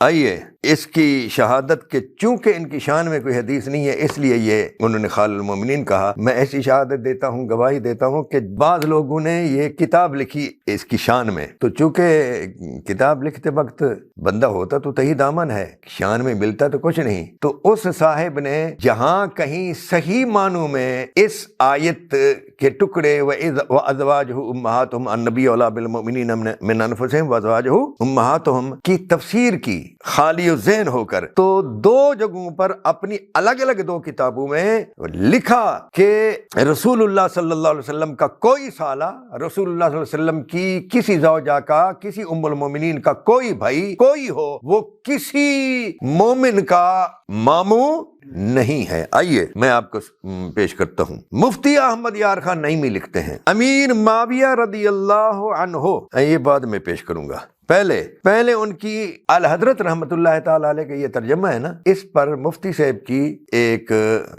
آئیے اس کی شہادت کے چونکہ ان کی شان میں کوئی حدیث نہیں ہے، اس لیے یہ انہوں نے خال المومنین کہا۔ میں ایسی شہادت دیتا ہوں، گواہی دیتا ہوں کہ بعض لوگوں نے یہ کتاب لکھی اس کی شان میں، تو چونکہ کتاب لکھتے وقت بندہ ہوتا تو تہی دامن ہے، شان میں ملتا تو کچھ نہیں، تو اس صاحب نے جہاں کہیں صحیح معنوں میں اس آیت کے ٹکڑے وَأَزْوَاجُهُ أُمَّهَاتُهُمْ النبی اولیٰ بالمؤمنین من انفسہم وَأَزْوَاجُهُ أُمَّهَاتُهُم کی تفسیر کی خالی ذہن ہو کر، تو دو جگہوں پر اپنی الگ الگ دو کتابوں میں لکھا کہ رسول اللہ صلی اللہ علیہ وسلم کا کوئی سالہ، رسول اللہ صلی اللہ علیہ وسلم کی کسی زوجہ کا، کسی ام المومنین کا کوئی بھائی کوئی ہو، وہ کسی مومن کا ماموں نہیں ہے۔ آئیے میں آپ کو پیش کرتا ہوں۔ مفتی احمد یار خان نعیمی لکھتے ہیں امیر معاویہ رضی اللہ عنہ، یہ بعد میں پیش کروں گا، پہلے ان کی الحضرت رحمت اللہ تعالی علیہ کا یہ ترجمہ ہے نا، اس پر مفتی صاحب کی ایک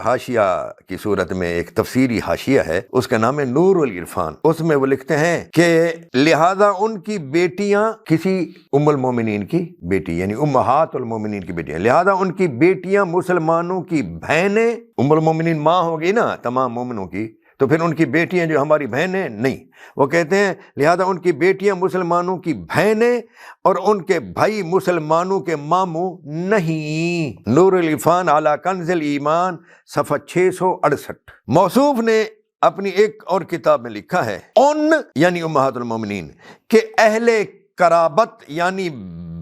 حاشیہ کی صورت میں ایک تفسیری حاشیہ ہے، اس کا نام ہے نور العرفان۔ اس میں وہ لکھتے ہیں کہ لہذا ان کی بیٹیاں، کسی ام المومنین کی بیٹی یعنی امہات المومنین کی بیٹیاں، لہذا ان کی بیٹیاں مسلمانوں کی بہنیں، ام المومنین ماں ہوگی نا تمام مومنوں کی، تو پھر ان کی بیٹیاں جو ہماری بہنیں نہیں، وہ کہتے ہیں لہذا ان کی بیٹیاں مسلمانوں کی بہنیں اور ان کے بھائی مسلمانوں کے ماموں نہیں۔ نور العرفان علی کنز الایمان صفحہ 668۔ موصوف نے اپنی ایک اور کتاب میں لکھا ہے ان یعنی امہات المومنین کہ اہل قرابت یعنی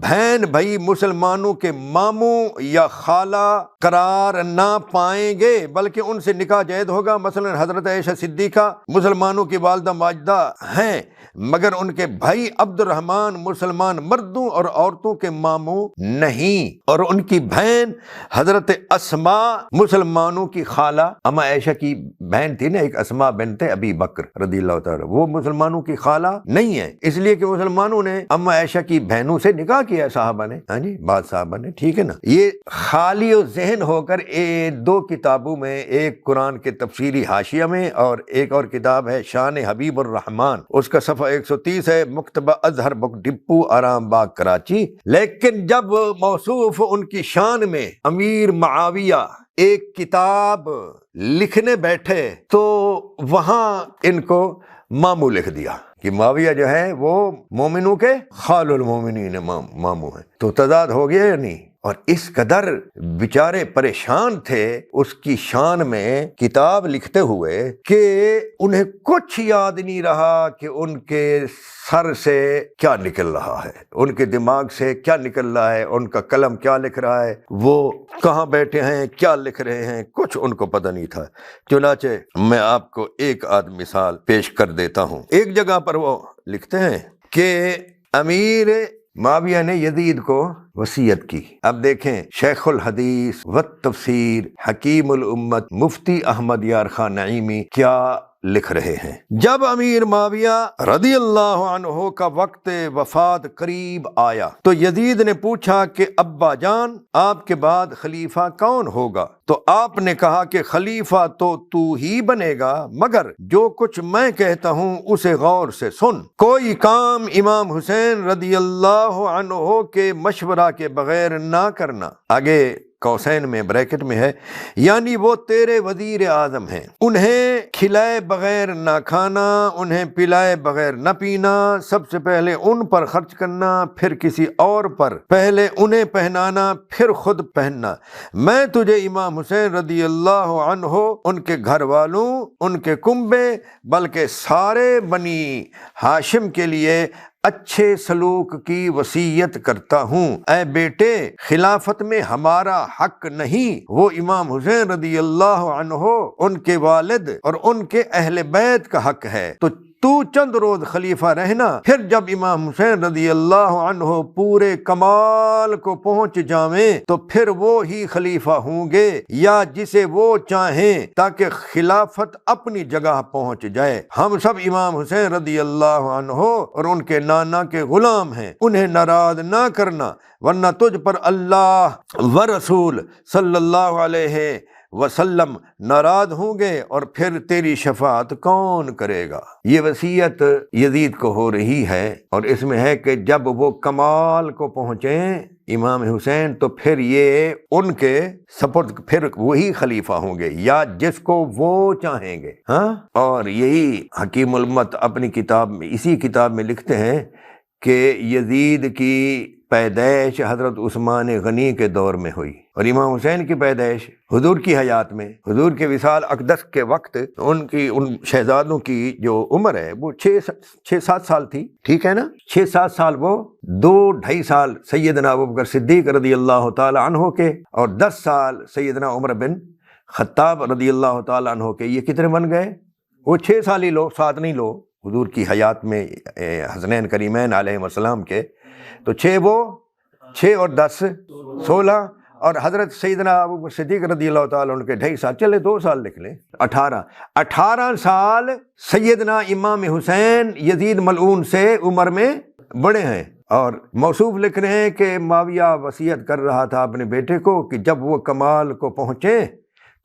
بہن بھائی مسلمانوں کے ماموں یا خالہ قرار نہ پائیں گے، بلکہ ان سے نکاح جائز ہوگا۔ مثلا حضرت عائشہ صدیقہ مسلمانوں کی والدہ ماجدہ ہیں، مگر ان کے بھائی عبد الرحمن مسلمان مردوں اور عورتوں کے ماموں نہیں، اور ان کی بہن حضرت اسماء مسلمانوں کی خالہ، اما عائشہ کی بہن تھی نا ایک اسماء بنت ابی بکر رضی اللہ تعالی، وہ مسلمانوں کی خالہ نہیں ہے، اس لیے کہ مسلمانوں نے اما عائشہ کی بہنوں سے نکاح کیا ہے صحابہ نے، ہاں جی بعض صحابہ نے، ٹھیک ہے نا۔ یہ خالی و ذہن ہو کر دو کتابوں میں، ایک قرآن کے تفسیری حاشیہ میں اور ایک اور کتاب ہے شان حبیب الرحمان، اس کا صفحہ 130 ہے، مکتبہ ازہر بک ڈپو آرام باغ کراچی۔ لیکن جب موصوف ان کی شان میں امیر معاویہ ایک کتاب لکھنے بیٹھے تو وہاں ان کو ماموں لکھ دیا کہ معاویہ جو ہے وہ مومنوں کے خال المومنین ماموں ہیں، تو تضاد ہو گیا یا نہیں؟ اور اس قدر بیچارے پریشان تھے اس کی شان میں کتاب لکھتے ہوئے کہ انہیں کچھ یاد نہیں رہا کہ ان کے سر سے کیا نکل رہا ہے، ان کے دماغ سے کیا نکل رہا ہے، ان کا قلم کیا لکھ رہا ہے، وہ کہاں بیٹھے ہیں، کیا لکھ رہے ہیں، کچھ ان کو پتہ نہیں تھا۔ چنانچہ میں آپ کو ایک آدھ مثال پیش کر دیتا ہوں۔ ایک جگہ پر وہ لکھتے ہیں کہ امیر معاویہ نے یزید کو وصیت کی۔ اب دیکھیں شیخ الحدیث والتفسیر حکیم الامت مفتی احمد یار خان نعیمی کیا لکھ رہے ہیں۔ جب امیر معاویہ رضی اللہ عنہ کا وقت وفات قریب آیا تو یزید نے پوچھا کہ ابا جان آپ کے بعد خلیفہ کون ہوگا؟ تو آپ نے کہا کہ خلیفہ تو ہی بنے گا، مگر جو کچھ میں کہتا ہوں اسے غور سے سن۔ کوئی کام امام حسین رضی اللہ عنہ کے مشورہ کے بغیر نہ کرنا۔ آگے قوسین میں بریکٹ میں ہے، یعنی وہ تیرے وزیر اعظم ہیں، انہیں کھلائے بغیر نہ کھانا، انہیں پلائے بغیر نہ پینا، سب سے پہلے ان پر خرچ کرنا، پھر کسی اور پر، پہلے انہیں پہنانا پھر خود پہننا۔ میں تجھے امام حسین رضی اللہ عنہ، ان کے گھر والوں، ان کے کنبے، بلکہ سارے بنی ہاشم کے لیے اچھے سلوک کی وصیت کرتا ہوں۔ اے بیٹے، خلافت میں ہمارا حق نہیں، وہ امام حسین رضی اللہ عنہ، ان کے والد اور ان کے اہل بیت کا حق ہے، تو چند روز خلیفہ رہنا، پھر جب امام حسین رضی اللہ عنہ پورے کمال کو پہنچ جائیں تو پھر وہ ہی خلیفہ ہوں گے یا جسے وہ چاہیں، تاکہ خلافت اپنی جگہ پہنچ جائے۔ ہم سب امام حسین رضی اللہ عنہ اور ان کے نانا کے غلام ہیں، انہیں ناراض نہ کرنا، ورنہ تجھ پر اللہ و رسول صلی اللہ علیہ وسلم ناراض ہوں گے، اور پھر تیری شفاعت کون کرے گا؟ یہ وصیت یزید کو ہو رہی ہے، اور اس میں ہے کہ جب وہ کمال کو پہنچیں امام حسین تو پھر یہ ان کے سپرد پھر وہی خلیفہ ہوں گے یا جس کو وہ چاہیں گے. ہاں، اور یہی حکیم الامت اپنی کتاب میں اسی کتاب میں لکھتے ہیں کہ یزید کی پیدائش حضرت عثمان غنی کے دور میں ہوئی اور امام حسین کی پیدائش حضور کی حیات میں، حضور کے وصال اقدس کے وقت ان شہزادوں کی جو عمر ہے وہ 6-7 سال تھی. ٹھیک ہے نا، 6-7 سال وہ 2-2.5 سال سیدنا ابوبکر صدیق رضی اللہ تعالی عنہ کے اور 10 سال سیدنا عمر بن خطاب رضی اللہ تعالی عنہ کے. یہ کتنے بن گئے؟ وہ 6 سال ہی لو، 7 نہیں لو حضور کی حیات میں حسنین کریمین علیہ السلام کے. تو 6 اور 10 16 اور حضرت سیدنا ابوبکر صدیق رضی اللہ تعالیٰ عنہ کے 2.5 سال، چلے 2 سال لکھ لیں، 18 سال سیدنا امام حسین یزید ملعون سے عمر میں بڑے ہیں. اور موصوف لکھ رہے ہیں کہ معاویہ وصیت کر رہا تھا اپنے بیٹے کو کہ جب وہ کمال کو پہنچے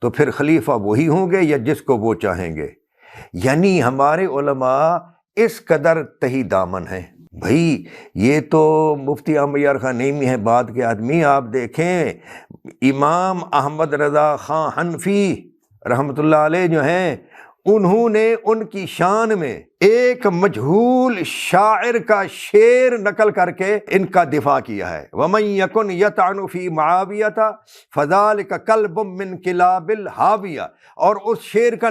تو پھر خلیفہ وہی ہوں گے یا جس کو وہ چاہیں گے. یعنی ہمارے علماء اس قدر تہی دامن ہیں. بھائی یہ تو مفتی احمد یار خان نعیمی ہے بعد کے آدمی. آپ دیکھیں امام احمد رضا خان حنفی رحمۃ اللہ علیہ جو ہیں، انہوں نے ان کی شان میں ایک مجہول شاعر کا شعر نقل کر کے ان کا دفاع کیا ہے. وَمَن يَكُنْ يَطْعَنُ فِي مُعَاوِيَةَ فَذَلِكَ كَلْبٌ مِّن كِلَابِ الْحَاوِيَةِ. اور اس شعر کا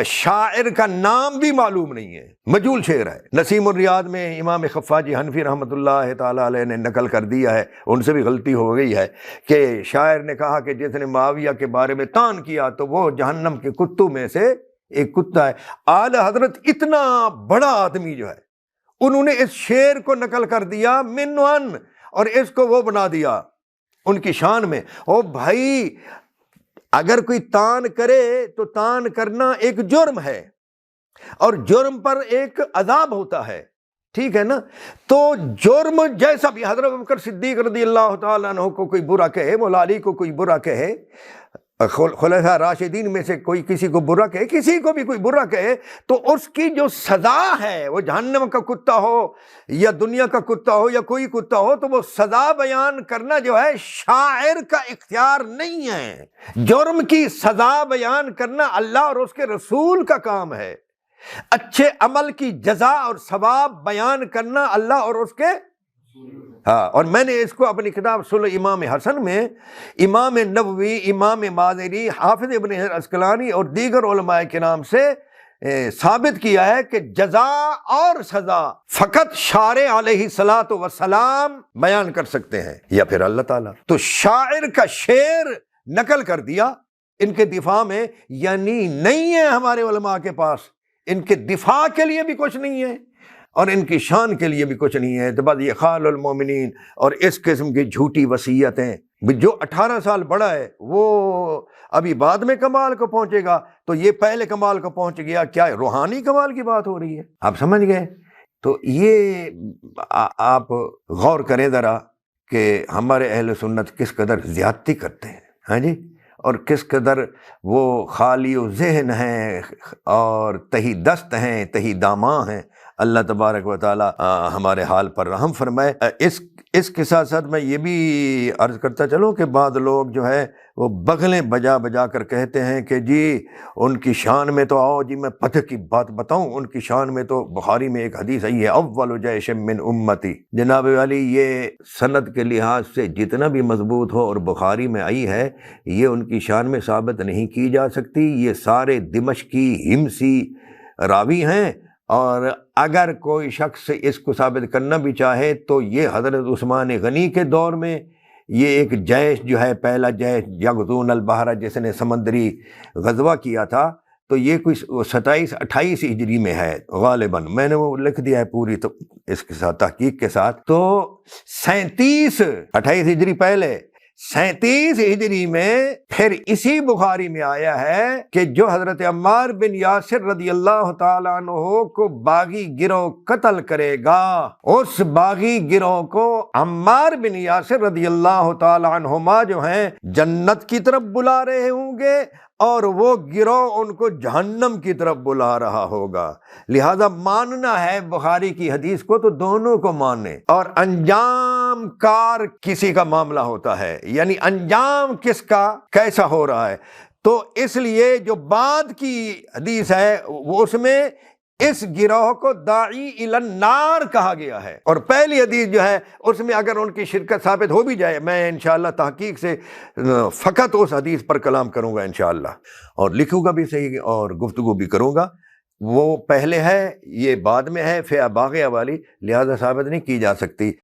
شاعر کا نام بھی معلوم نہیں ہے، مجہول شعر ہے. نسیم الریاض میں امام خفاجی حنفی رحمۃ اللہ تعالی علیہ نے نقل کر دیا ہے، ان سے بھی غلطی ہو گئی ہے، کہ شاعر نے کہا کہ جس نے معاویہ کے بارے میں طعن کیا تو وہ جہنم کے کتوں میں سے ایک کتا ہے. اعلی حضرت اتنا بڑا آدمی جو ہے، انہوں نے اس شعر کو نقل کر دیا منوان اور اس کو وہ بنا دیا ان کی شان میں. او بھائی، اگر کوئی تان کرے تو تان کرنا ایک جرم ہے اور جرم پر ایک عذاب ہوتا ہے. ٹھیک ہے نا؟ تو جرم جیسا بھی حضرت ابوبکر صدیق رضی اللہ تعالیٰ عنہ کو کوئی برا کہے، مولا علی کو کوئی برا کہے، خلفاء راشدین میں سے کوئی کسی کو برا کہے، کسی کو بھی کوئی برا کہے، تو اس کی جو سزا ہے، وہ جہنم کا کتا ہو یا دنیا کا کتا ہو یا کوئی کتا ہو، تو وہ سزا بیان کرنا جو ہے شاعر کا اختیار نہیں ہے. جرم کی سزا بیان کرنا اللہ اور اس کے رسول کا کام ہے. اچھے عمل کی جزا اور ثواب بیان کرنا اللہ اور اس کے. ہاں، اور میں نے اس کو اپنی کتاب صلح امام حسن میں امام نووی، امام مازری، حافظ ابن حجر عسقلانی اور دیگر علماء کرام سے ثابت کیا ہے کہ جزا اور سزا فقط شارع علیہ الصلاۃ والسلام بیان کر سکتے ہیں یا پھر اللہ تعالیٰ. تو شاعر کا شعر نقل کر دیا ان کے دفاع میں، یعنی نہیں ہے ہمارے علماء کے پاس، ان کے دفاع کے لیے بھی کچھ نہیں ہے اور ان کی شان کے لیے بھی کچھ نہیں ہے. تو بس یہ خال المومنین اور اس قسم کی جھوٹی وصیتیں. جو 18 سال بڑا ہے وہ ابھی بعد میں کمال کو پہنچے گا، تو یہ پہلے کمال کو پہنچ گیا. کیا روحانی کمال کی بات ہو رہی ہے؟ آپ سمجھ گئے؟ تو یہ آپ غور کریں ذرا کہ ہمارے اہل سنت کس قدر زیادتی کرتے ہیں، ہاں جی، اور کس قدر وہ خالی و ذہن ہیں اور تہی دست ہیں، تہی داماں ہیں. اللہ تبارک و تعالی ہمارے حال پر رحم فرمائے. اس کے ساتھ ساتھ میں یہ بھی عرض کرتا چلوں کہ بعض لوگ جو ہے وہ بغلیں بجا بجا کر کہتے ہیں کہ جی ان کی شان میں تو آؤ جی میں فتح کی بات بتاؤں. ان کی شان میں تو بخاری میں ایک حدیث آئی ہے، اول جیش من امتی. جناب علی، یہ سند کے لحاظ سے جتنا بھی مضبوط ہو اور بخاری میں آئی ہے، یہ ان کی شان میں ثابت نہیں کی جا سکتی. یہ سارے دمشقی ہمسی راوی ہیں، اور اگر کوئی شخص اس کو ثابت کرنا بھی چاہے تو یہ حضرت عثمان غنی کے دور میں یہ ایک جیش جو ہے، پہلا جیش یغزون البحر، جس نے سمندری غزوہ کیا تھا، تو یہ کوئی 27-28 ہجری میں ہے غالباً. میں نے وہ لکھ دیا ہے پوری تو اس کے ساتھ تحقیق کے ساتھ. تو 28 ہجری پہلے، 37 ہجری میں پھر اسی بخاری میں آیا ہے کہ جو حضرت عمار بن یاسر رضی اللہ تعالیٰ عنہ کو باغی گروہ قتل کرے گا، اس باغی گروہ کو عمار بن یاسر رضی اللہ تعالیٰ عنہما جو ہیں جنت کی طرف بلا رہے ہوں گے، اور وہ گروہ ان کو جہنم کی طرف بلا رہا ہوگا. لہذا ماننا ہے بخاری کی حدیث کو تو دونوں کو مانے، اور انجام کار کسی کا معاملہ ہوتا ہے، یعنی انجام کس کا کیسا ہو رہا ہے۔ تو اس لیے جو بعد کی حدیث ہے وہ اس میں اس گروہ کو داعی الی النار کہا گیا ہے، اور پہلی حدیث جو ہے اس میں اگر ان کی شرکت ثابت ہو بھی جائے، میں انشاءاللہ تحقیق سے فقط اس حدیث پر کلام کروں گا انشاءاللہ، اور لکھوں گا بھی صحیح اور گفتگو بھی کروں گا۔ وہ پہلے ہے، یہ بعد میں ہے، فئہ باغیہ والی، لہذا ثابت نہیں کی جا سکتی۔